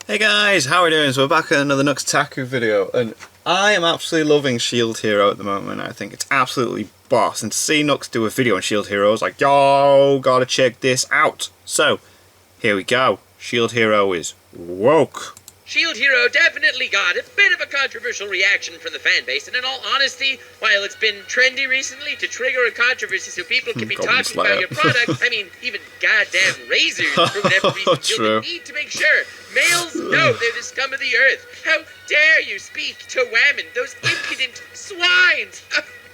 Hey guys, how are we doing? So we're back at another Nuxtaku video, and I am absolutely loving Shield Hero at the moment. I think it's absolutely boss, and to see Nux do a video on Shield Hero, I was like, yo, gotta check this out. So, here we go. Shield Hero is woke. Shield Hero definitely got a bit of a controversial reaction from the fanbase, and in all honesty, while it's been trendy recently to trigger a controversy so people can be talking about your product, I mean, even goddamn razors for whatever reason feel the need to make sure males know they're the scum of the earth. How dare you speak to women, those impudent swines!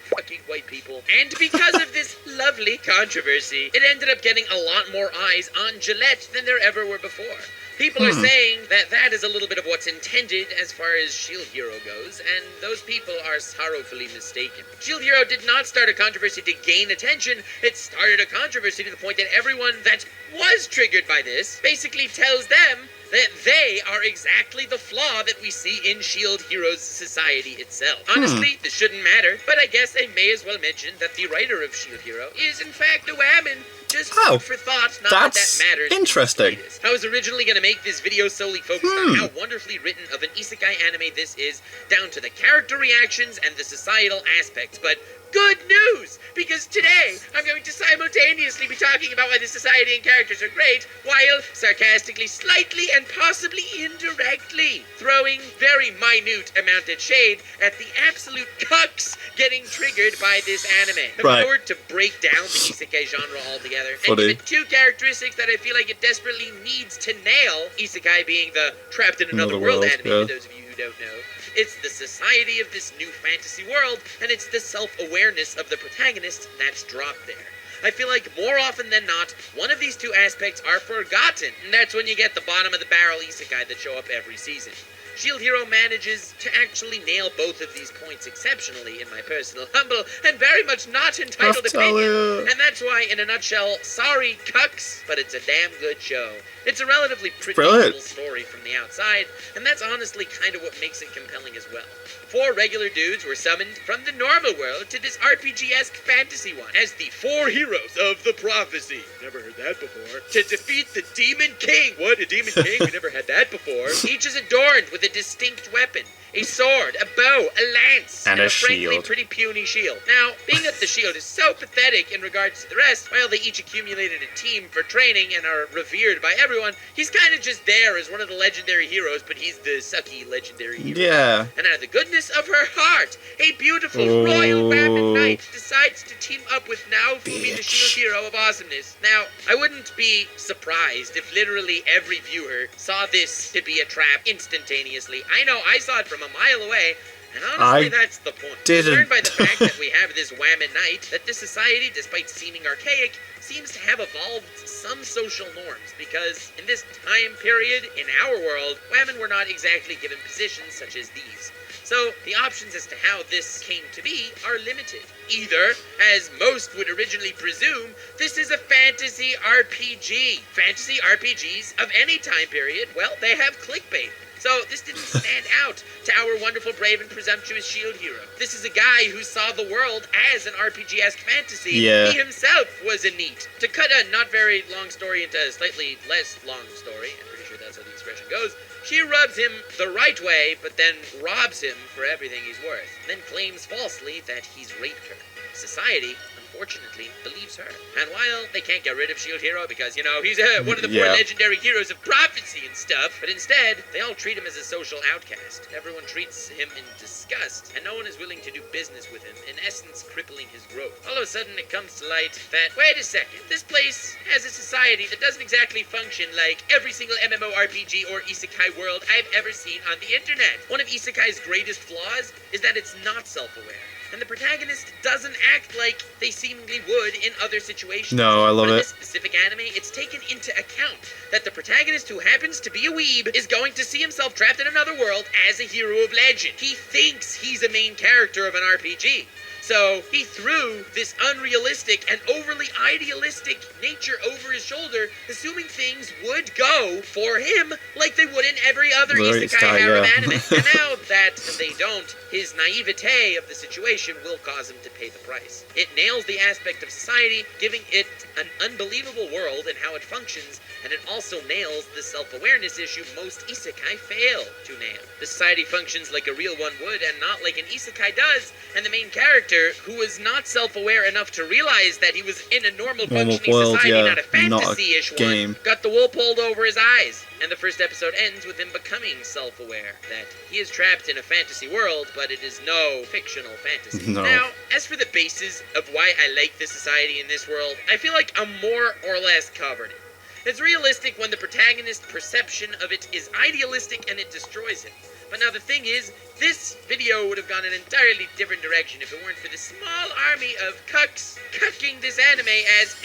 Fucking white people. And because of this lovely controversy, it ended up getting a lot more eyes on Gillette than there ever were before. People are saying that that is a little bit of what's intended as far as Shield Hero goes, and those people are sorrowfully mistaken. Shield Hero did not start a controversy to gain attention, it started a controversy to the point that everyone that was triggered by this basically tells them that they are exactly the flaw that we see in Shield Hero's society itself. Honestly, this shouldn't matter, but I guess I may as well mention that the writer of Shield Hero is in fact a woman. Just food for thought, not that that matters. Interesting. I was originally going to make this video solely focused on how wonderfully written of an isekai anime this is, down to the character reactions and the societal aspects, but good news! Because today, I'm going to simultaneously be talking about why the society and characters are great, while sarcastically, slightly, and possibly indirectly throwing very minute amount of shade at the absolute cucks getting triggered by this anime. I'm forward to break down the isekai genre altogether, and give it two characteristics that I feel like it desperately needs to nail, isekai being the trapped in another world anime, for those of you who don't know. It's the society of this new fantasy world, and it's the self-awareness of the protagonist that's dropped there. I feel like more often than not, one of these two aspects are forgotten, and that's when you get the bottom-of-the-barrel isekai that show up every season. Shield Hero manages to actually nail both of these points exceptionally, in my personal, humble, and very much not entitled opinion. And that's why, in a nutshell, sorry cucks, but it's a damn good show. It's a relatively predictable story from the outside, and that's honestly kind of what makes it compelling as well. 4 regular dudes were summoned from the normal world to this RPG-esque fantasy one as the 4 heroes of the prophecy. Never heard that before. To defeat the Demon King. What, a Demon King? We never had that before. Each is adorned with a distinct weapon. A sword, a bow, a lance, and a frankly pretty puny shield. Now, being that the shield is so pathetic in regards to the rest, while they each accumulated a team for training and are revered by everyone, he's kind of just there as one of the legendary heroes, but he's the sucky legendary hero. Yeah. And out of the goodness of her heart, a beautiful royal woman knight decides to team up with now Fumi, the shield hero of awesomeness. Now, I wouldn't be surprised if literally every viewer saw this to be a trap instantaneously. I know, I saw it from a mile away, and honestly, that's the point. Concerned by the fact that we have this whammon knight, that this society, despite seeming archaic, seems to have evolved some social norms, because in this time period, in our world, women were not exactly given positions such as these. So, the options as to how this came to be are limited. Either, as most would originally presume, this is a fantasy RPG. Fantasy RPGs of any time period, well, they have clickbait. So this didn't stand out to our wonderful, brave, and presumptuous Shield Hero. This is a guy who saw the world as an RPG-esque fantasy. Yeah. He himself was a NEET. To cut a not very long story into a slightly less long story, I'm pretty sure that's how the expression goes, she rubs him the right way, but then robs him for everything he's worth, then claims falsely that he's raped her. Society, unfortunately, believes her. And while they can't get rid of Shield Hero because, you know, he's one of the 4 legendary heroes of prophecy and stuff, but instead, they all treat him as a social outcast. Everyone treats him in disgust, and no one is willing to do business with him, in essence crippling his growth. All of a sudden, it comes to light that, wait a second, this place has a society that doesn't exactly function like every single MMORPG or isekai world I've ever seen on the internet. One of isekai's greatest flaws is that it's not self-aware. And the protagonist doesn't act like they seemingly would in other situations. No, I love it. In this specific anime, it's taken into account that the protagonist, who happens to be a weeb, is going to see himself trapped in another world as a hero of legend. He thinks he's a main character of an RPG. So he threw this unrealistic and overly idealistic nature over his shoulder, assuming things would go for him like they would in every other isekai harem anime. And now that they don't, his naivete of the situation will cause him to pay the price. It nails the aspect of society, giving it an unbelievable world and how it functions, and it also nails the self-awareness issue most isekai fail to nail. The society functions like a real one would and not like an isekai does, and the main character, who was not self-aware enough to realize that he was in a normal functioning world, society, yeah, not a fantasy-ish one, got the wool pulled over his eyes. And the first episode ends with him becoming self-aware that he is trapped in a fantasy world, but it is no fictional fantasy. No. Now, as for the basis of why I like the society in this world, I feel like I'm more or less covered it. It's realistic when the protagonist's perception of it is idealistic and it destroys him. But now the thing is, this video would have gone an entirely different direction if it weren't for the small army of cucks cucking this anime as,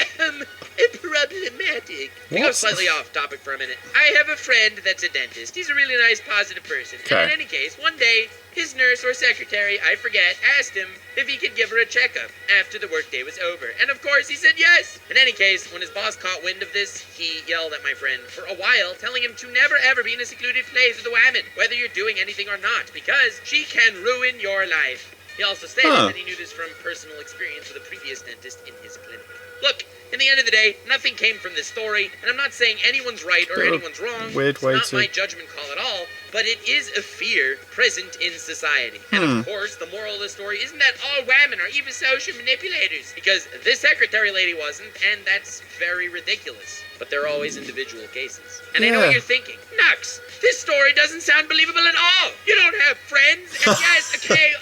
problematic. To go slightly off topic for a minute, I have a friend that's a dentist. He's a really nice, positive person. Okay. And in any case, one day, his nurse or secretary, I forget, asked him if he could give her a checkup after the workday was over. And of course, he said yes! In any case, when his boss caught wind of this, he yelled at my friend for a while, telling him to never ever be in a secluded place with a woman, whether you're doing anything or not, because she can ruin your life. He also stated that he knew this from personal experience with a previous dentist in his clinic. Look, in the end of the day, nothing came from this story, and I'm not saying anyone's right or anyone's wrong. It's not my judgment call at all, but it is a fear present in society. And of course, the moral of the story isn't that all women are evil social manipulators, because this secretary lady wasn't, and that's very ridiculous. But there are always individual cases. And I know what you're thinking. Nux, this story doesn't sound believable at all. You don't have friends, and yes, okay,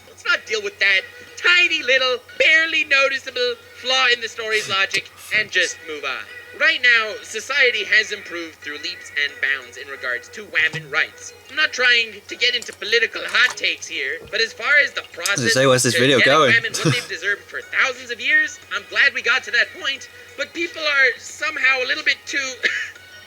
let's not deal with that tiny little, barely noticeable flaw in the story's logic and just move on. Right now, society has improved through leaps and bounds in regards to women rights. I'm not trying to get into political hot takes here, but as far as the process where's this video going? women what they've deserved for thousands of years, I'm glad we got to that point, but people are somehow a little bit too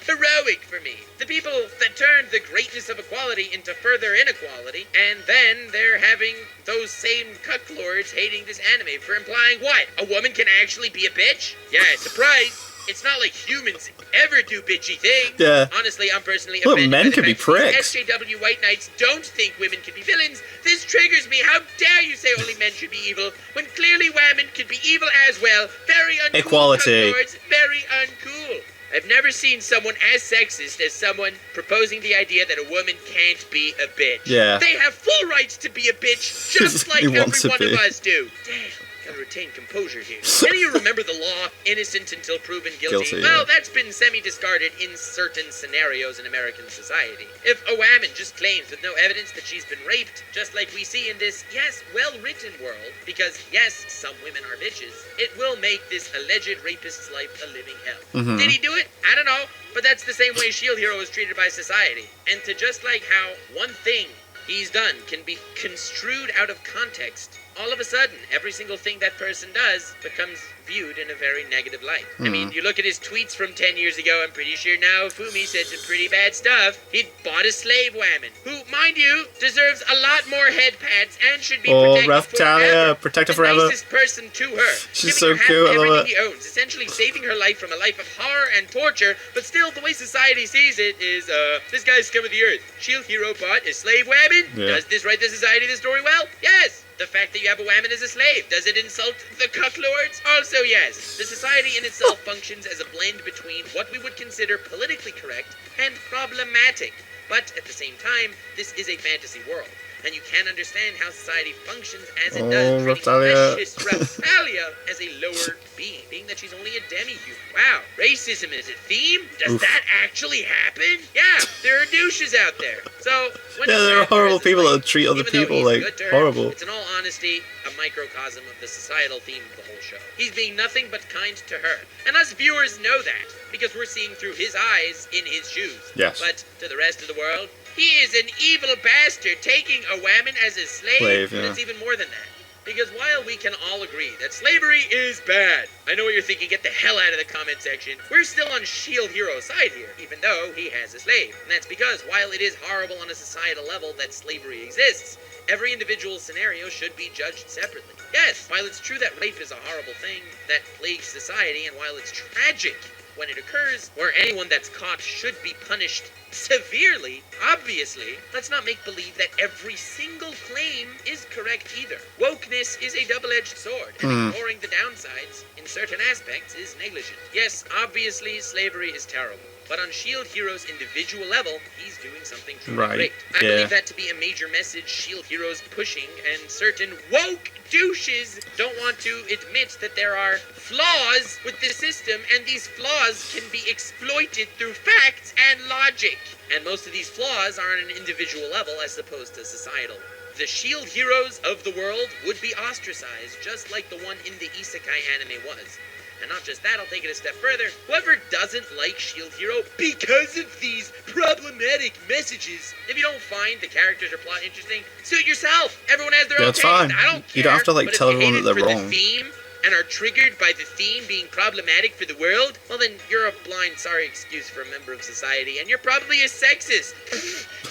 heroic for me. The people that turned the greatness of equality into further inequality, and then they're having those same cucklords hating this anime for implying what? A woman can actually be a bitch? Yeah, surprise! It's not like humans ever do bitchy things. Yeah. Honestly, I'm personally Look, offended men by the can be fact that these pricks. SJW white knights don't think women can be villains. This triggers me. How dare you say only men should be evil, when clearly women can be evil as well. Very uncool. Equality. Cucklords, very uncool. I've never seen someone as sexist as someone proposing the idea that a woman can't be a bitch. Yeah. They have full rights to be a bitch, just like He every wants to one be. of us do. Damn. Gotta retain composure here. Any of you remember the law, innocent until proven guilty? Guilty, Well, yeah. that's been semi-discarded in certain scenarios in American society. If a woman just claims with no evidence that she's been raped, just like we see in this, yes, well-written world, because yes, some women are bitches, it will make this alleged rapist's life a living hell. Did he do it? I don't know, but that's the same way Shield Hero is treated by society. And to just like how one thing he's done can be construed out of context, all of a sudden, every single thing that person does becomes viewed in a very negative light. I mean, you look at his tweets from 10 years ago, I'm pretty sure now Fumi said some pretty bad stuff. He'd bought a slave woman, who, mind you, deserves a lot more head pats and should be protected Raphtalia, forever. protect her The forever. nicest person to her. She's giving so her cute, I love everything it. he owns, essentially saving her life from a life of horror and torture, but still, the way society sees it is, this guy's scum of the earth. Shield Hero bought a slave woman? Yeah. Does this write the society the story well? Yes! The fact that you have a woman as a slave, does it insult the cucklords? Also yes. The society in itself functions as a blend between what we would consider politically correct and problematic. But at the same time, this is a fantasy world, and you can't understand how society functions as it does, treating Raphtalia. precious Raphtalia as a lower being that she's only a demi-human. Wow, racism is a theme? Does that actually happen? Yeah, there are douches out there. So, when Yeah, a there are character horrible is people like, that treat other even though people he's like good to her, horrible. it's in all honesty a microcosm of the societal theme of the whole show. He's being nothing but kind to her. And us viewers know that, because we're seeing through his eyes in his shoes. Yes. But to the rest of the world, he is an evil bastard taking a woman as a slave. But yeah. it's even more than that. Because while we can all agree that slavery is bad, I know what you're thinking, get the hell out of the comment section, we're still on Shield Hero's side here, even though he has a slave. And that's because while it is horrible on a societal level that slavery exists, every individual scenario should be judged separately. Yes, while it's true that rape is a horrible thing that plagues society, and while it's tragic when it occurs, or anyone that's caught should be punished severely, obviously, let's not make believe that every single claim is correct either. Wokeness is a double-edged sword, and ignoring the downsides in certain aspects is negligent. Yes, obviously, slavery is terrible. But on S.H.I.E.L.D. Hero's individual level, he's doing something truly great. I believe that to be a major message S.H.I.E.L.D. Hero's pushing, and certain woke douches don't want to admit that there are flaws with the system, and these flaws can be exploited through facts and logic. And most of these flaws are on an individual level as opposed to societal. The S.H.I.E.L.D. heroes of the world would be ostracized, just like the one in the Isekai anime was. And not just that, I'll take it a step further. Whoever doesn't like S.H.I.E.L.D. Hero because of these problematic messages, if you don't find the characters or plot interesting, suit yourself. Everyone has their own taste. Fine. I don't care. You don't have to like tell everyone that they're wrong. The theme and are triggered by the theme being problematic for the world, well then you're a blind, sorry excuse for a member of society, and you're probably a sexist.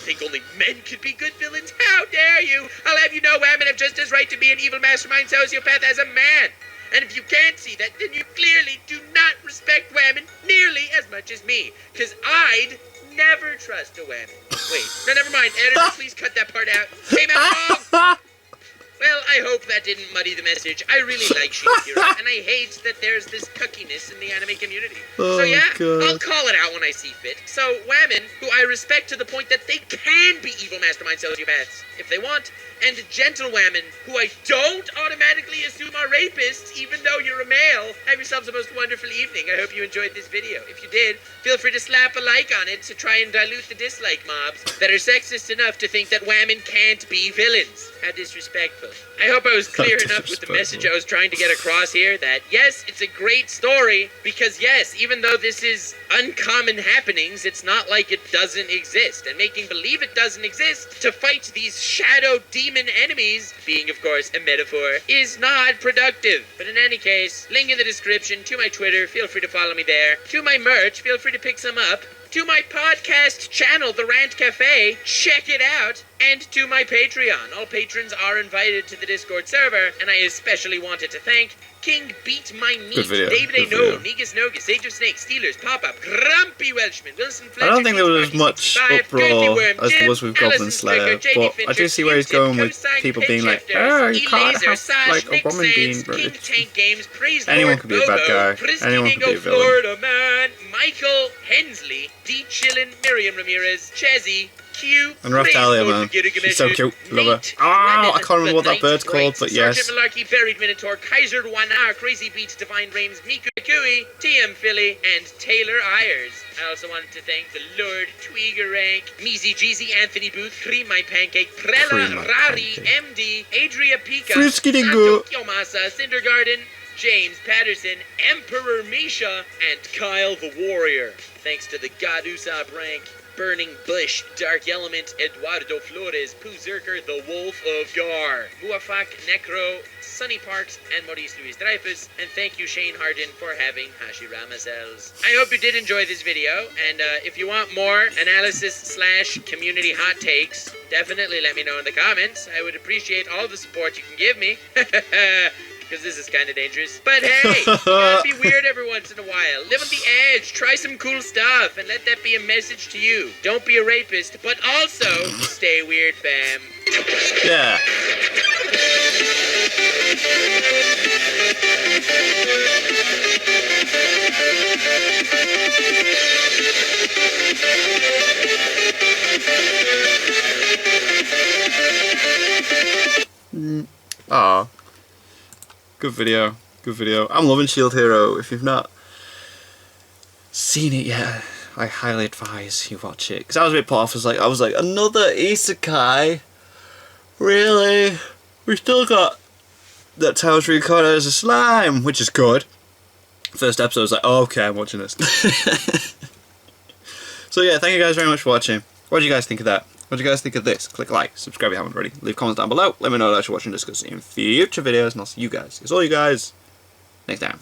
Think only men could be good villains? How dare you! I'll have you know women have just as right to be an evil mastermind sociopath as a man. And if you can't see that, then you clearly do not respect women nearly as much as me. Because I'd never trust a woman. Wait, no, never mind. Editor, please cut that part out. Hey, man, well, I hope that didn't muddy the message. I really like S.H.I.E.L.D. Hero, and I hate that there's this cuckiness in the anime community. So yeah, I'll call it out when I see fit. So women, who I respect to the point that they can be evil mastermind sociopaths, if they want, and gentlewomen, who I don't automatically assume are rapists, even though you're a male, have yourselves a most wonderful evening. I hope you enjoyed this video. If you did, feel free to slap a like on it to try and dilute the dislike mobs that are sexist enough to think that women can't be villains. How disrespectful. I hope I was clear enough with the message I was trying to get across here that, yes, it's a great story, because yes, even though this is uncommon happenings, it's not like it doesn't exist. And making believe it doesn't exist to fight these shadow demon enemies, being of course a metaphor, is not productive. But in any case, link in the description to my Twitter, feel free to follow me there. To my merch, feel free to pick some up. To my podcast channel, The Rant Cafe, check it out. And to my Patreon. All patrons are invited to the Discord server, and I especially wanted to thank King Beat My Meat, David A. No, Negus Nogus, Sage of Snakes, Steelers, Pop-Up, Grumpy Welshman, Wilson Fletcher, I don't think there was as much uproar as there was with Goblin Slayer, but I do see where he's going with people being like, oh, you can't have like a woman being British. Anyone can be a bad guy. Anyone can be a villain. Man, Michael Hensley, D. Chillin, Miriam Ramirez, Chezzy, Q, and Raphaelia, man. She's so cute. Love her. Oh, I can't remember what that bird's called, but yes. Sergeant Malarkey, Buried Minotaur, Kaiser Wana, Crazy Beats, Divine Rames, Miku Kui, TM Philly, and Taylor Ayers. I also wanted to thank the Lord Tweegerank, Meezy Jeezy, Anthony Booth, Cream My Pancake, Prella, Rari, MD, Adria Pika, Sato Kyomasa, Cindergarden, James Patterson, Emperor Misha, and Kyle the Warrior. Thanks to the God Usopp rank, Burning Bush, Dark Element, Eduardo Flores, Puzerker, The Wolf of Gar, Muafak, Necro, Sunny Parks, and Maurice Luis Dreyfus, and thank you Shane Harden for having Hashirama cells. I hope you did enjoy this video, and if you want more analysis / community hot takes, definitely let me know in the comments. I would appreciate all the support you can give me. Because this is kind of dangerous. But hey, you gotta be weird every once in a while. Live on the edge, try some cool stuff, and let that be a message to you. Don't be a rapist, but also stay weird, fam. Yeah. Aw. Good video. Good video. I'm loving S.H.I.E.L.D. Hero. If you've not seen it yet, I highly advise you watch it. Because I was a bit put off. I was like, another Isekai? Really? We still got that Tao's Recorder as a slime, which is good. First episode, I was like, oh, okay, I'm watching this. So yeah, thank you guys very much for watching. What did you guys think of that? What do you guys think of this? Click like, subscribe if you haven't already. Leave comments down below. Let me know that you're watching this in future videos, and I'll see you guys. It's all you guys next time.